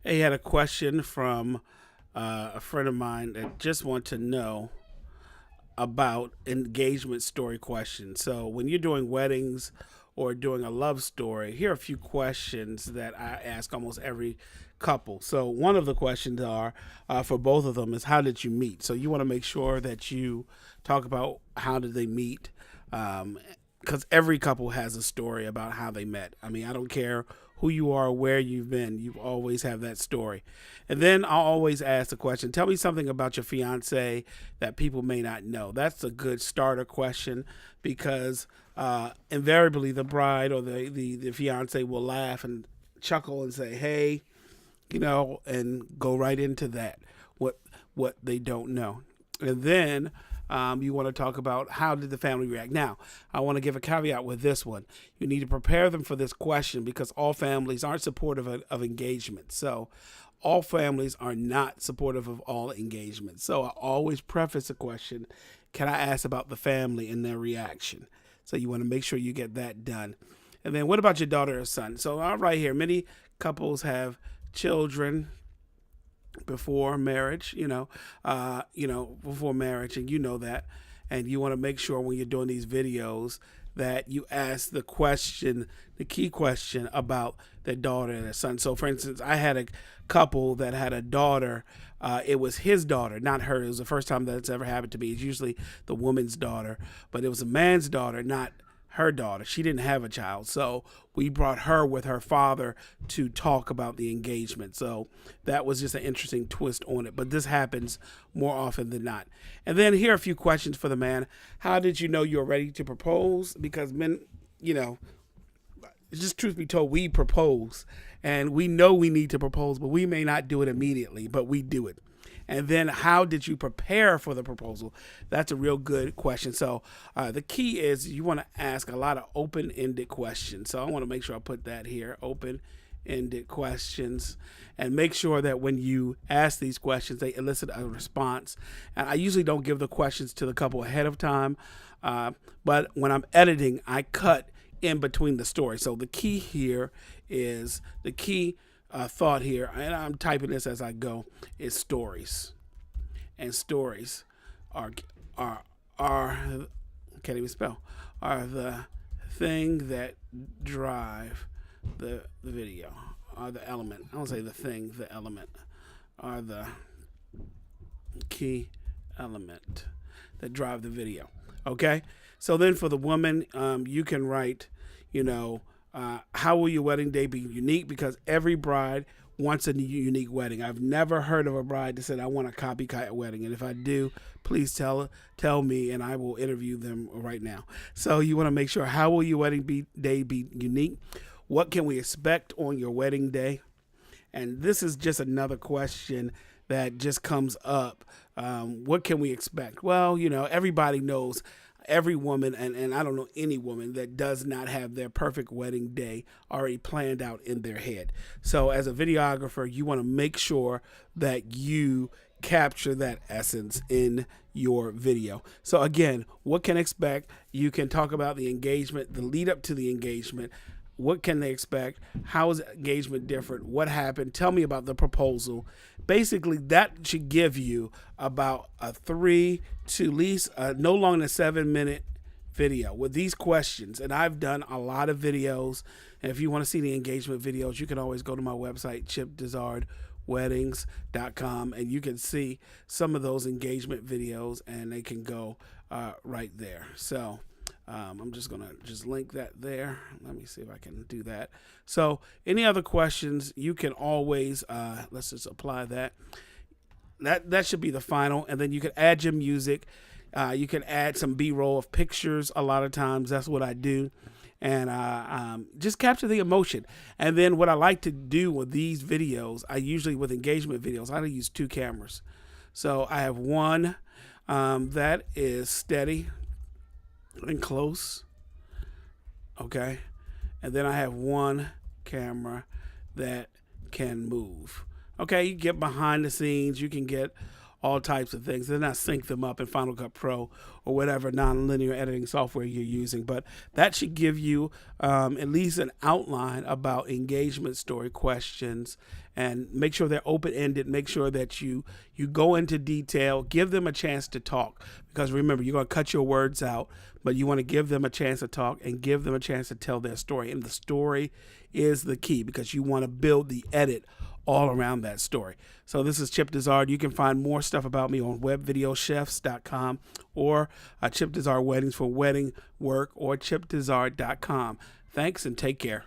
Hey, had a question from a friend of mine that just want to know about engagement story questions. So, when you're doing weddings or doing a love story, here are a few questions that I ask almost every couple. So, one of the questions are for both of them is how did you meet? So, you want to make sure that you talk about how did they meet. Um, because every couple has a story about how they met. I mean, I don't care who you are, where you've been, you always have that story. And then I'll always ask the question, tell me something about your fiance that people may not know. That's a good starter question because invariably the bride or the fiance will laugh and chuckle and say, hey, and go right into that, what what they don't know. And then you want to talk about how did the family react. Now, I want to give a caveat with this one. You need to prepare them for this question because all families aren't supportive of engagement. So all families are not supportive of all engagement. So I always preface a question, can I ask about the family and their reaction? So you want to make sure you get that done. And then what about your daughter or son? So right here, many couples have children before marriage, before marriage, and you know that, and you want to make sure when you're doing these videos that you ask the question, the key question about their daughter and their son. So, for instance, I had a couple that had a daughter. It was his daughter, not her. It was the first time that it's ever happened to me. It's usually the woman's daughter, but it was a man's daughter, not her daughter. She didn't have a child. So we brought her with her father to talk about the engagement. So that was just an interesting twist on it. But this happens more often than not. And then here are a few questions for the man. How did you know you're ready to propose? Because men, just truth be told, we propose and we know we need to propose, but we may not do it immediately, but we do it. And then how did you prepare for the proposal? That's a real good question. So the key is you want to ask a lot of open-ended questions. So I want to make sure I put that here, open-ended questions, and make sure that when you ask these questions, they elicit a response. And I usually don't give the questions to the couple ahead of time, but when I'm editing, I cut in between the story. So the key here is the key thought here, and I'm typing this as I go, is stories. And stories are are can't even spell, are the thing that drive the video, are the element. I don't say the thing, the element are the key element that drive the video. Okay, so then for the woman, you can write, how will your wedding day be unique? Because every bride wants a unique wedding. I've never heard of a bride that said, I want a copycat wedding. And if I do, please tell me and I will interview them right now. So you want to make sure, how will your day be unique? What can we expect on your wedding day? And this is just another question that just comes up. What can we expect? Well, everybody knows every woman, and I don't know any woman that does not have their perfect wedding day already planned out in their head. So as a videographer, you want to make sure that you capture that essence in your video. So again, what can expect? You can talk about the engagement, the lead up to the engagement. What can they expect? How is engagement different? What happened? Tell me about the proposal. Basically, that should give you about a 3 to at least no longer than 7-minute video with these questions. And I've done a lot of videos. And if you want to see the engagement videos, you can always go to my website, chipdesardweddings.com, and you can see some of those engagement videos, and they can go right there. So I'm just going to link that there. Let me see if I can do that. So any other questions, you can always, let's just apply that. That should be the final. And then you can add your music. You can add some B-roll of pictures. A lot of times that's what I do. And just capture the emotion. And then what I like to do with these videos, I usually with engagement videos, I use 2 cameras. So I have one that is steady and close, okay, and then I have one camera that can move. Okay, you get behind the scenes, you can get all types of things. Then I sync them up in Final Cut Pro or whatever non-linear editing software you're using. But that should give you at least an outline about engagement story questions, and make sure they're open-ended. Make sure that you go into detail, give them a chance to talk, because remember, you're going to cut your words out, but you want to give them a chance to talk and give them a chance to tell their story. And the story is the key, because you want to build the edit all around that story. So this is Chip Dizard. You can find more stuff about me on webvideochefs.com or Chip Dizard Weddings for wedding work, or chipdizard.com. Thanks and take care.